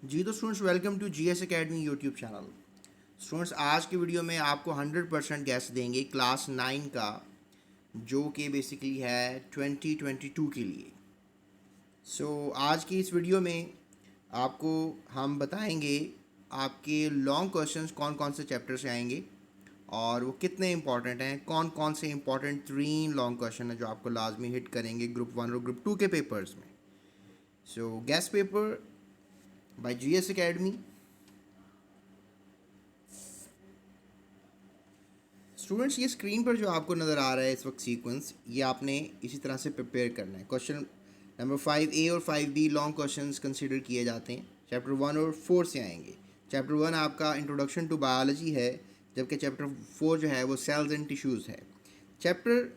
जी तो students, welcome to GS academy YouTube channel. Students, आज की वीडियो में आपको 100% गैस देंगे क्लास 9 का, जो कि बेसिकली है 2022 के लिए। आज की इस वीडियो में आपको हम बताएंगे आपके लॉन्ग क्वेश्चंस कौन कौन से चैप्टर से आएंगे और वो कितने इंपॉर्टेंट हैं, कौन कौन से इंपॉर्टेंट 3 लॉन्ग क्वेश्चन हैं जो आपको लाजमी हिट करेंगे ग्रुप 1 और ग्रुप 2 के पेपर्स में। Guess paper by GS academy. Students, ये स्क्रीन पर जो आपको नज़र आ रहा है इस वक्त सीक्वेंस, ये आपने इसी तरह से प्रिपेयर करना है। क्वेश्चन नंबर 5A और 5B लॉन्ग क्वेश्चंस कंसीडर किए जाते हैं। चैप्टर 1 और 4 से आएंगे। चैप्टर 1 आपका इंट्रोडक्शन टू बायोलॉजी है, जबकि चैप्टर 4 जो है वो सेल्स एंड टिश्यूज़ है। चैप्टर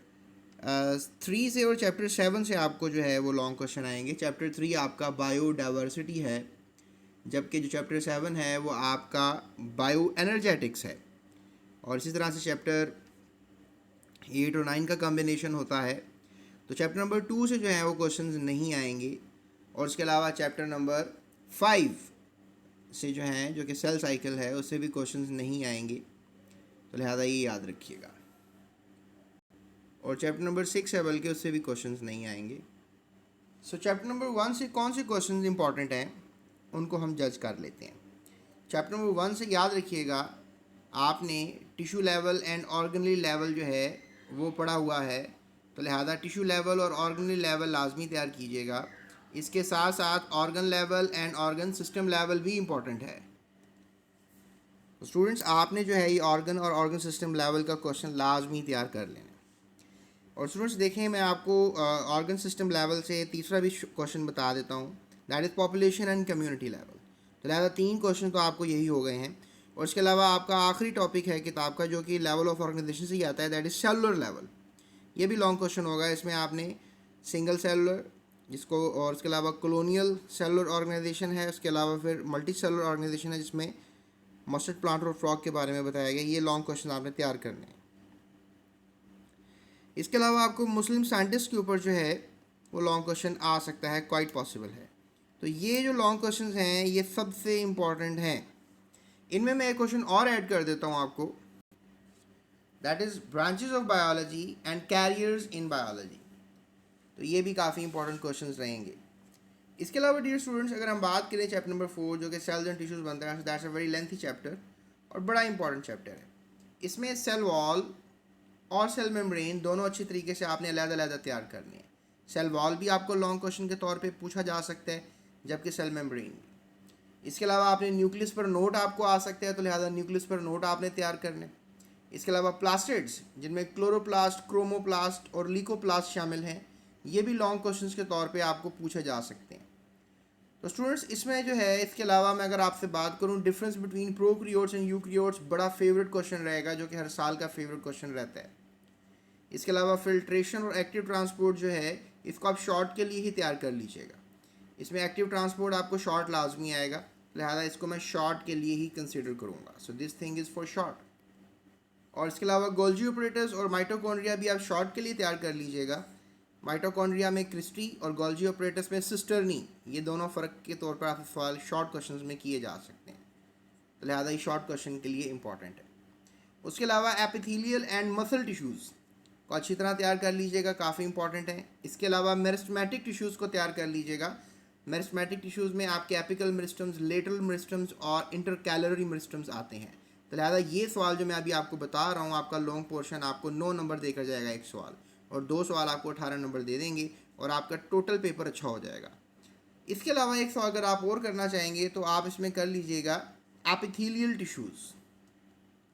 3 से और चैप्टर 7 से आपको जो है वो लॉन्ग क्वेश्चन आएंगे। चैप्टर 3 आपका बायोडाइवर्सिटी है, जबकि जो चैप्टर 7 है वो आपका बायो एनर्जेटिक्स है। और इसी तरह से चैप्टर 8 और 9 का कॉम्बिनेशन होता है। तो चैप्टर नंबर 2 से जो है वो क्वेश्चंस नहीं आएंगे। और इसके अलावा चैप्टर नंबर 5 से जो है, जो कि सेल साइकिल है, उससे भी क्वेश्चंस नहीं आएंगे, तो लिहाजा ये याद रखिएगा। और चैप्टर नंबर 6 है, बल्कि उससे भी क्वेश्चंस नहीं आएंगे। चैप्टर नंबर 1 से कौन से क्वेश्चंस इंपॉर्टेंट हैं उनको हम जज कर लेते हैं। चैप्टर नंबर 1 से याद रखिएगा, आपने tissue level and organelle level जो है वो पढ़ा हुआ है, तो लिहाजा टिश्यू लेवल और ऑर्गनली लेवल लाजमी तैयार कीजिएगा। इसके साथ साथ organ level and organ system level भी इम्पॉर्टेंट है। स्टूडेंट्स, आपने जो है ये ऑर्गन और ऑर्गन सिस्टम लेवल का क्वेश्चन लाजमी तैयार कर लेना। और स्टूडेंट्स देखें, मैं आपको ऑर्गन सिस्टम लेवल से तीसरा भी क्वेश्चन बता देता हूँ, that is population and community level. तो लिहाजा 3 क्वेश्चन तो आपको यही हो गए हैं। और इसके अलावा आपका आखिरी टॉपिक है किताब का, जो कि लेवल ऑफ ऑर्गेनाइजेशन से ही आता है, दैट इज़ सेलुलर लेवल। ये भी लॉन्ग क्वेश्चन होगा। इसमें आपने सिंगल सेलुलर, जिसको, और इसके अलावा कॉलोनियल सेलुलर ऑर्गेनाइजेशन है, उसके अलावा फिर मल्टी सेलुलर ऑर्गेनाइजेशन है, जिसमें मस्टर्ड प्लांट और फ्रॉग के बारे में बताया गया। ये लॉन्ग क्वेश्चन आपने तैयार करने हैं। इसके अलावा आपको मुस्लिम साइंटिस्ट के ऊपर जो है वो लॉन्ग क्वेश्चन आ सकता है, क्वाइट पॉसिबल है। तो ये जो लॉन्ग क्वेश्चन हैं ये सबसे इम्पॉर्टेंट हैं। इनमें मैं एक क्वेश्चन और ऐड कर देता हूँ आपको, that is branches of biology and carriers in biology. तो ये भी काफ़ी इंपॉर्टेंट क्वेश्चंस रहेंगे। इसके अलावा डियर स्टूडेंट्स, अगर हम बात करें चैप्टर नंबर 4, जो कि सेल्स एंड टिश्यूज बनता है, that's a very lengthy chapter और बड़ा इंपॉर्टेंट चैप्टर है। इसमें सेल वॉल और सेल मेम्ब्रेन दोनों अच्छी तरीके से आपने अलग-अलग तैयार करने हैं। सेल वॉल भी आपको लॉन्ग क्वेश्चन के तौर पे पूछा जा सकता है, जबकि सेल मेम्ब्रेन भी। इसके अलावा आपने न्यूक्लियस पर नोट आपको आ सकता है, तो लिहाजा न्यूक्लियस पर नोट आपने तैयार करने। इसके अलावा प्लास्टिड्स, जिनमें क्लोरोप्लास्ट, क्रोमोप्लास्ट और लीकोप्लास्ट शामिल हैं, ये भी लॉन्ग क्वेश्चंस के तौर पे आपको पूछे जा सकते हैं। तो स्टूडेंट्स, इसमें जो है, इसके अलावा मैं अगर आपसे बात करूं difference between prokaryotes and eukaryotes, बड़ा फेवरेट क्वेश्चन रहेगा, जो कि हर साल का फेवरेट क्वेश्चन रहता है। इसके अलावा फिल्ट्रेशन और एक्टिव ट्रांसपोर्ट जो है, इसको आप शॉर्ट के लिए ही तैयार कर लीजिएगा। इसमें एक्टिव ट्रांसपोर्ट आपको शॉर्ट लाजमी आएगा, लिहाजा इसको मैं शॉर्ट के लिए ही कंसिडर करूँगा। So this thing is for short. और इसके अलावा गोल्जी ऑपरेटर्स और माइटोकॉन्ड्रिया भी आप शॉर्ट के लिए तैयार कर लीजिएगा। माइटोकॉन्ड्रिया में क्रिस्टी और गोल्जी ऑपरेटर्स में सिस्टर्नी, ये दोनों फ़र्क के तौर पर आप सवाल शॉर्ट क्वेश्चंस में किए जा सकते हैं, तो लिहाजा ये शॉर्ट क्वेश्चन के लिए इंपॉर्टेंट है। उसके अलावा एपिथेलियल एंड मसल टिश्यूज़ को अच्छी तरह तैयार कर लीजिएगा, काफ़ी इंपॉर्टेंट है। इसके अलावा मेरिस्टेमेटिक टिश्यूज़ को तैयार कर लीजिएगा। मेरिस्टेमेटिक टिश्यूज़ में आपके एपिकल मेरिस्टम्स, लेटरल मेरिस्टम्स और इंटरकैलरी मेरिस्टम्स आते हैं। तो लिहाजा ये सवाल जो मैं अभी आपको बता रहा हूँ, आपका लॉन्ग पोर्शन आपको 9 नंबर देकर जाएगा एक सवाल, और 2 सवाल आपको 18 नंबर दे देंगे, और आपका टोटल पेपर अच्छा हो जाएगा। इसके अलावा एक सवाल अगर आप और करना चाहेंगे तो आप इसमें कर लीजिएगा एपिथेलियल टिश्यूज़,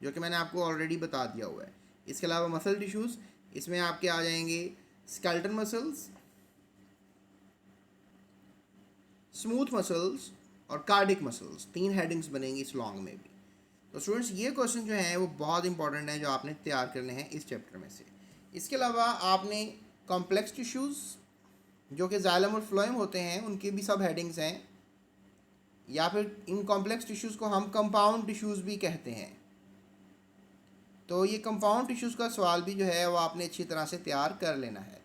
जो कि मैंने आपको ऑलरेडी बता दिया हुआ है। इसके अलावा मसल टिश्यूज़, इसमें आपके आ जाएंगे स्केलेटन मसल्स, स्मूथ मसल्स और कार्डिक मसल्स। 3 हेडिंग्स बनेंगी इस लॉन्ग में भी। तो स्टूडेंट्स, ये क्वेश्चन जो हैं वो बहुत इंपॉर्टेंट हैं, जो आपने तैयार करने हैं इस चैप्टर में से। इसके अलावा आपने कॉम्प्लेक्स टिश्यूज़, जो कि जाइलम और फ्लोएम होते हैं, उनकी भी सब हेडिंग्स हैं, या फिर इन कॉम्प्लेक्स टिश्यूज़ को हम कंपाउंड टिश्यूज़ भी कहते हैं। तो ये कंपाउंड टिश्यूज़ का सवाल भी जो है वो आपने अच्छी तरह से तैयार कर लेना है,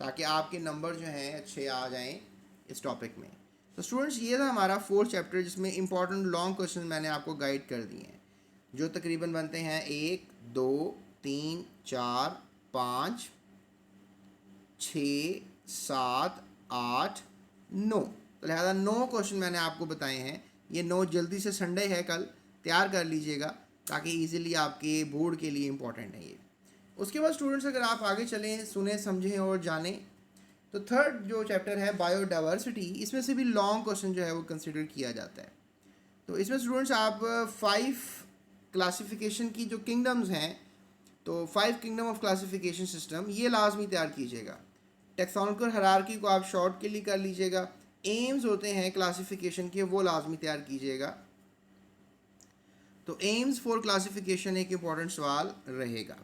ताकि आपके नंबर जो हैं अच्छे आ जाएं इस टॉपिक में। तो स्टूडेंट्स ये था हमारा 4th चैप्टर, जिसमें इंपॉर्टेंट लॉन्ग क्वेश्चन मैंने आपको गाइड कर दिए हैं, जो तकरीबन बनते हैं 1 2 3 4 5 6 7 8 9। तो लिहाजा 9 क्वेश्चन मैंने आपको बताए हैं। ये 9 जल्दी से, संडे है कल, तैयार कर लीजिएगा ताकि इजीली आपके बोर्ड के लिए इम्पोर्टेंट है ये। उसके बाद स्टूडेंट्स अगर आप आगे चलें, सुने समझें और जानें, तो थर्ड जो चैप्टर है बायोडाइवर्सिटी, इसमें से भी लॉन्ग क्वेश्चन जो है वो कंसिडर किया जाता है। तो इसमें स्टूडेंट्स आप 5 क्लासिफिकेशन की जो किंगडम्स हैं, तो 5 किंगडम ऑफ क्लासिफिकेशन सिस्टम, ये लाजमी तैयार कीजिएगा। टेक्सोनोमिकल हायरार्की को आप शॉर्ट के लिए कर लीजिएगा। एम्स होते हैं क्लासिफिकेशन के, वो लाजमी तैयार कीजिएगा। तो एम्स फॉर क्लासिफिकेशन एक इंपॉर्टेंट सवाल रहेगा।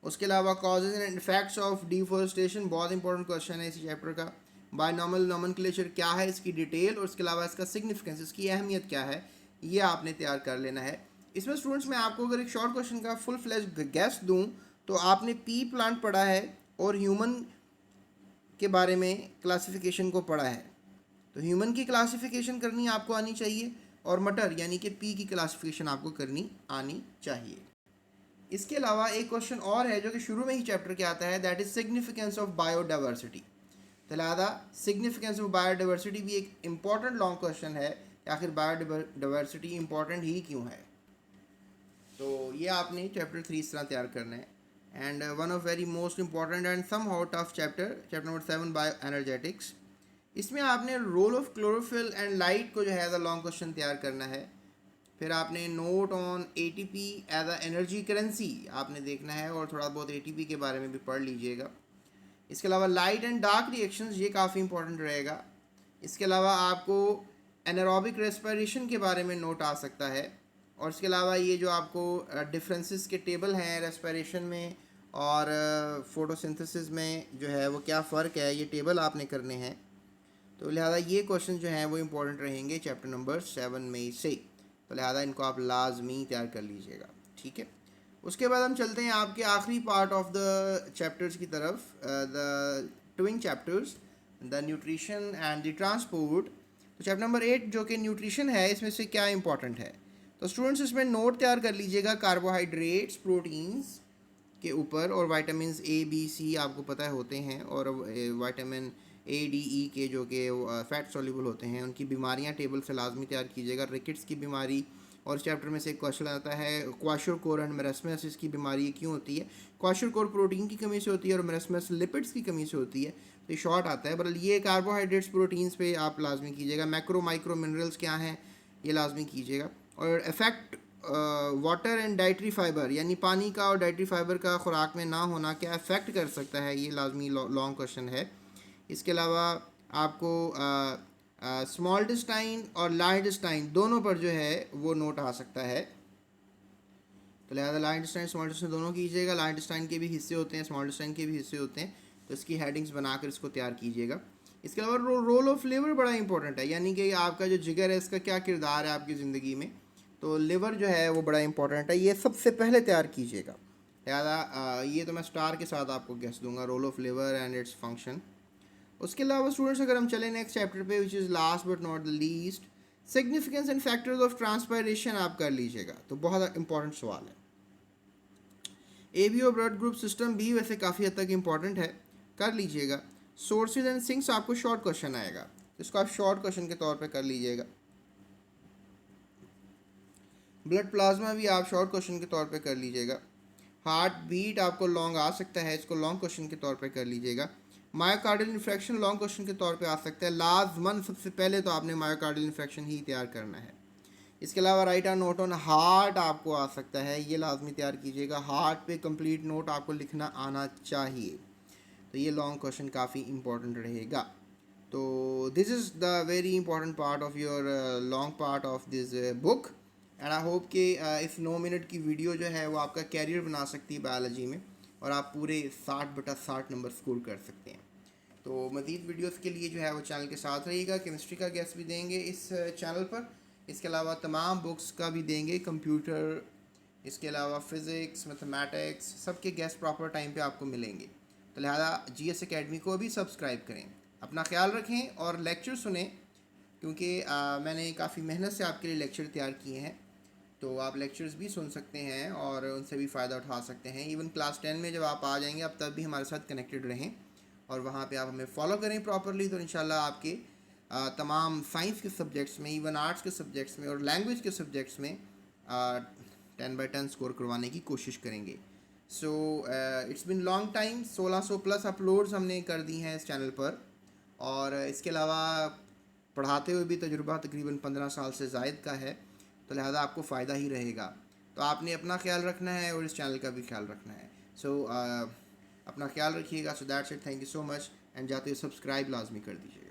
उसके अलावा causes and effects of deforestation, बहुत इंपॉर्टेंट क्वेश्चन है इसी चैप्टर का। बायनॉमिनल नोमेनक्लेचर क्या है, इसकी डिटेल, और उसके अलावा इसका सिग्निफिकेंस, इसकी अहमियत क्या है, ये आपने तैयार कर लेना है। इसमें स्टूडेंट्स मैं आपको अगर एक शॉर्ट क्वेश्चन का फुल फ्लैश गेस दूं, तो आपने पी प्लांट पढ़ा है और ह्यूमन के बारे में क्लासिफिकेशन को पढ़ा है। तो ह्यूमन की क्लासिफिकेशन करनी आपको आनी चाहिए, और मटर यानी कि पी की क्लासिफिकेशन आपको करनी आनी चाहिए। इसके अलावा एक क्वेश्चन और है जो कि शुरू में ही चैप्टर के आता है, that is significance of biodiversity. तो लिहाजा सिग्निफिकेंस ऑफ बायोडाइवर्सिटी भी एक इम्पॉर्टेंट लॉन्ग क्वेश्चन है कि आखिर बायोडाइवर्सिटी इम्पॉर्टेंट ही क्यों है। तो ये आपने चैप्टर 3 इस तरह तैयार करना है। And one of very most important and somehow tough chapter number 7 bioenergetics. इसमें आपने role of chlorophyll and light को जो है एज अ लॉन्ग क्वेश्चन तैयार करना है। फिर आपने note on ATP as a energy currency आपने देखना है, और थोड़ा बहुत एटीपी के बारे में भी पढ़ लीजिएगा। इसके अलावा लाइट एंड डार्क रिएक्शंस, ये काफ़ी इंपॉर्टेंट रहेगा। इसके अलावा आपको एनारोबिक रेस्पिरेशन के बारे में नोट आ सकता है, और इसके अलावा ये जो आपको डिफरेंसेस के टेबल हैं रेस्पिरेशन में और फोटोसिंथेसिस में जो है वो क्या फ़र्क है, ये टेबल आपने करने हैं। तो लिहाजा ये क्वेश्चन जो हैं वो इंपॉर्टेंट रहेंगे चैप्टर नंबर 7 में से। तो लिहाजा इनको आप लाजमी तैयार कर लीजिएगा, ठीक है। उसके बाद हम चलते हैं आपके आखिरी पार्ट ऑफ द चैप्टर्स की तरफ, the twin chapters, the nutrition and the transport. तो चैप्टर नंबर 8 जो कि न्यूट्रिशन है, इसमें से क्या इंपॉर्टेंट है। तो स्टूडेंट्स इसमें नोट तैयार कर लीजिएगा कार्बोहाइड्रेट्स, प्रोटीन्स के ऊपर, और वाइटामिन ए बी सी आपको पता है होते हैं, और वाइटामिन ए डी ई के जो कि फैट सॉल्युबल होते हैं, उनकी बीमारियां टेबल से लाजमी तैयार कीजिएगा। रिकेट्स की बीमारी, और इस चैप्टर में से एक क्वेश्चन आता है क्वाशरकोर एंड मेरस्मेसिस की बीमारी क्यों होती है। क्वाशरकोर प्रोटीन की कमी से होती है और मेरस्मेस लिपिड्स की कमी से होती है। तो ये शॉर्ट आता है, बहरहाल ये कार्बोहाइड्रेट्स प्रोटीन्स पे आप लाजमी कीजिएगा। मैक्रो माइक्रो मिनरल्स क्या हैं, ये लाजमी कीजिएगा। और effect water and dietary fibre, यानी पानी का और डाइटरी फाइबर का खुराक में ना होना क्या इफेक्ट कर सकता है, ये लाजमी लॉन्ग क्वेश्चन है। इसके अलावा आपको स्मॉल डिस्टाइन और लार्ज डिस्टाइन दोनों पर जो है वो नोट आ सकता है। तो लिहाजा लार्ज डिस्टाइन स्मॉल डिस्टाइन दोनों कीजिएगा। लार्ज डिस्टाइन के भी हिस्से होते हैं, स्मॉल डिस्टाइन के भी हिस्से होते हैं, तो इसकी हेडिंग्स बनाकर इसको तैयार कीजिएगा। इसके अलावा रोल ऑफ लिवर बड़ा इंपॉर्टेंट है, यानी कि आपका जो जिगर है इसका क्या किरदार है आपकी ज़िंदगी में। तो लिवर जो है वो बड़ा इंपॉर्टेंट है, ये सबसे पहले तैयार कीजिएगा। लिहाजा ये तो मैं स्टार के साथ आपको गेस दूंगा, role of liver and its function. उसके अलावा स्टूडेंट्स अगर हम चलें नेक्स्ट चैप्टर पे, which is last but not the least, significance and factors of transpiration आप कर लीजिएगा। तो बहुत इंपॉर्टेंट सवाल है। एबीओ ब्लड ग्रुप सिस्टम भी वैसे काफ़ी हद तक इंपॉर्टेंट है, कर लीजिएगा। सोर्सेज एंड सिंक्स आपको शॉर्ट क्वेश्चन आएगा, इसको आप शॉर्ट क्वेश्चन के तौर पे कर लीजिएगा। ब्लड प्लाज्मा भी आप शॉर्ट क्वेश्चन के तौर पे कर लीजिएगा। हार्ट बीट आपको लॉन्ग आ सकता है, इसको लॉन्ग क्वेश्चन के तौर पे कर लीजिएगा। मायोकार्डियल इन्फेक्शन लॉन्ग क्वेश्चन के तौर पे आ सकता है। लाजमन सबसे पहले तो आपने मायोकार्डियल इन्फेक्शन ही तैयार करना है। इसके अलावा write a note on heart आपको आ सकता है, ये लाजमी तैयार कीजिएगा। हार्ट पे कंप्लीट नोट आपको लिखना आना चाहिए। तो ये लॉन्ग क्वेश्चन काफ़ी इंपॉर्टेंट रहेगा। तो this is the very important part of your long part of this book, and I hope कि इस 9 मिनट की वीडियो जो है वो आपका कैरियर बना सकती है बायोलॉजी में, और आप पूरे 60/60 नंबर स्कोर कर सकते हैं। तो मज़ीद वीडियोस के लिए जो है वो चैनल के साथ रहिएगा। केमिस्ट्री का गेस्ट भी देंगे इस चैनल पर, इसके अलावा तमाम बुक्स का भी देंगे, कंप्यूटर, इसके अलावा फ़िज़िक्स, मैथमेटिक्स, सबके गेस्ट प्रॉपर टाइम पे आपको मिलेंगे। तो लिहाजा GS एकेडमी को भी सब्सक्राइब करें। अपना ख्याल रखें और लेक्चर सुने, क्योंकि मैंने काफ़ी मेहनत से आपके लिए लेक्चर तैयार किए हैं, तो आप लेक्चर्स भी सुन सकते हैं और उनसे भी फ़ायदा उठा सकते हैं। इवन क्लास 10 में जब आप आ जाएंगे अब तब भी हमारे साथ कनेक्टेड रहें और वहाँ पे आप हमें फॉलो करें प्रॉपरली, तो इंशाल्लाह आपके तमाम साइंस के सब्जेक्ट्स में, इवन आर्ट्स के सब्जेक्ट्स में और लैंग्वेज के सब्जेक्ट्स में 10/10 स्कोर करवाने की कोशिश करेंगे। So it's been long time, 1600 plus uploads हमने कर दी हैं इस चैनल पर, और इसके अलावा पढ़ाते हुए भी तजुर्बा तकरीबन 15 साल से ज़ायद का है, तो लिहाजा आपको फ़ायदा ही रहेगा। तो आपने अपना ख्याल रखना है और इस चैनल का भी ख्याल रखना है। सो अपना ख्याल रखिएगा। So that's it, thank you so much, and जाते हुए सब्सक्राइब लाजमी कर दीजिए।